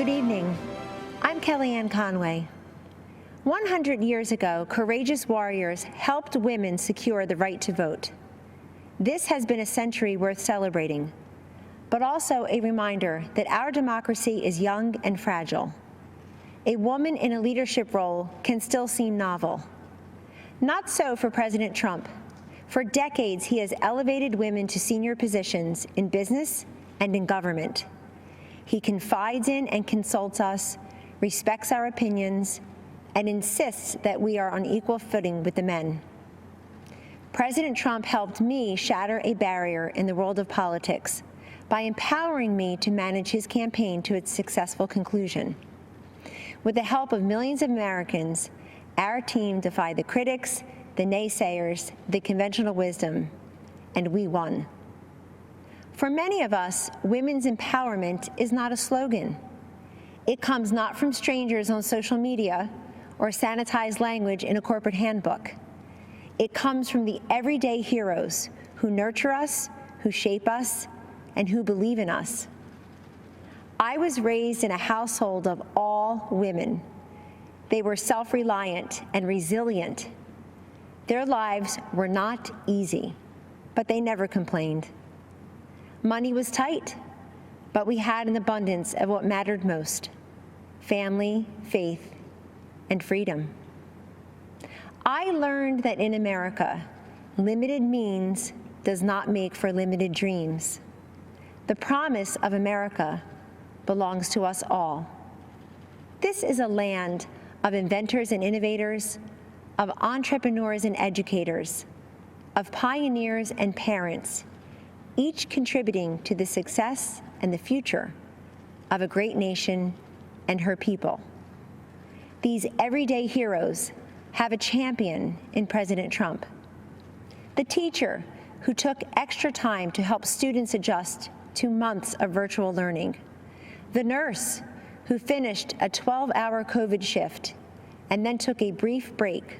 Good evening. I'm Kellyanne Conway. 100 years ago, courageous warriors helped women secure the right to vote. This has been a century worth celebrating, but also a reminder that our democracy is young and fragile. A woman in a leadership role can still seem novel. Not so for President Trump. For decades, he has elevated women to senior positions in business and in government. He confides in and consults us, respects our opinions, and insists that we are on equal footing with the men. President Trump helped me shatter a barrier in the world of politics by empowering me to manage his campaign to its successful conclusion. With the help of millions of Americans, our team defied the critics, the naysayers, the conventional wisdom, and we won. For many of us, women's empowerment is not a slogan. It comes not from strangers on social media or sanitized language in a corporate handbook. It comes from the everyday heroes who nurture us, who shape us, and who believe in us. I was raised in a household of all women. They were self-reliant and resilient. Their lives were not easy, but they never complained. Money was tight, but we had an abundance of what mattered most: family, faith, and freedom. I learned that in America, limited means does not make for limited dreams. The promise of America belongs to us all. This is a land of inventors and innovators, of entrepreneurs and educators, of pioneers and parents, each contributing to the success and the future of a great nation and her people. These everyday heroes have a champion in President Trump. The teacher who took extra time to help students adjust to months of virtual learning. The nurse who finished a 12-hour COVID shift and then took a brief break,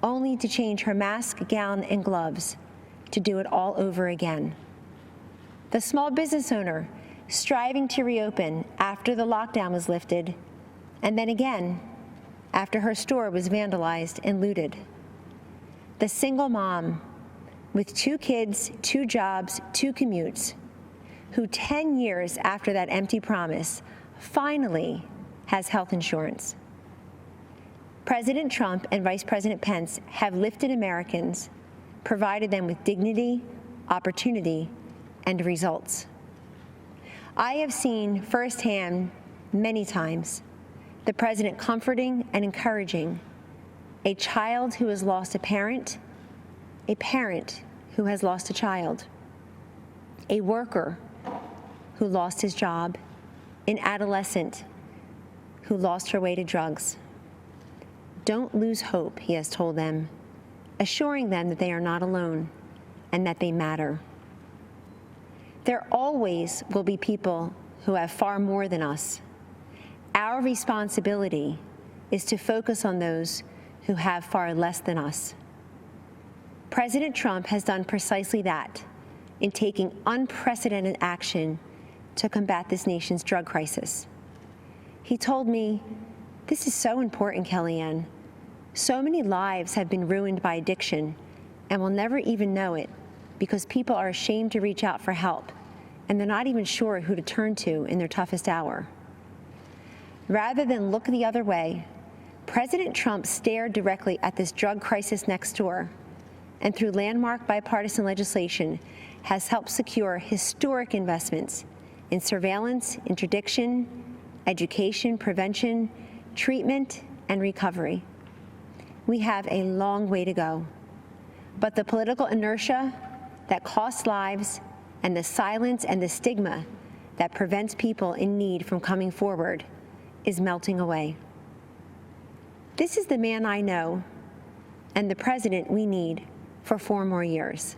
only to change her mask, gown, and gloves to do it all over again. The small business owner striving to reopen after the lockdown was lifted, and then again after her store was vandalized and looted. The single mom with 2 kids, 2 jobs, 2 commutes, who 10 years after that empty promise finally has health insurance. President Trump and Vice President Pence have lifted Americans, provided them with dignity, opportunity, and results. I have seen firsthand many times the president comforting and encouraging a child who has lost a parent who has lost a child, a worker who lost his job, an adolescent who lost her way to drugs. Don't lose hope, he has told them, assuring them that they are not alone and that they matter. There always will be people who have far more than us. Our responsibility is to focus on those who have far less than us. President Trump has done precisely that in taking unprecedented action to combat this nation's drug crisis. He told me, "This is so important, Kellyanne. So many lives have been ruined by addiction and will never even know it because people are ashamed to reach out for help, and they're not even sure who to turn to in their toughest hour." Rather than look the other way, President Trump stared directly at this drug crisis next door, and through landmark bipartisan legislation has helped secure historic investments in surveillance, interdiction, education, prevention, treatment, and recovery. We have a long way to go, but the political inertia that costs lives and the silence and the stigma that prevents people in need from coming forward is melting away. This is the man I know and the president we need for 4 more years.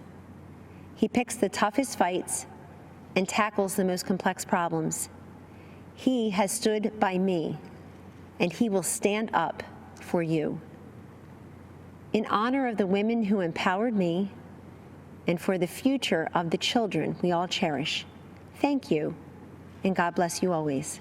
He picks the toughest fights and tackles the most complex problems. He has stood by me, and he will stand up for you. In honor of the women who empowered me and for the future of the children we all cherish, thank you, and God bless you always.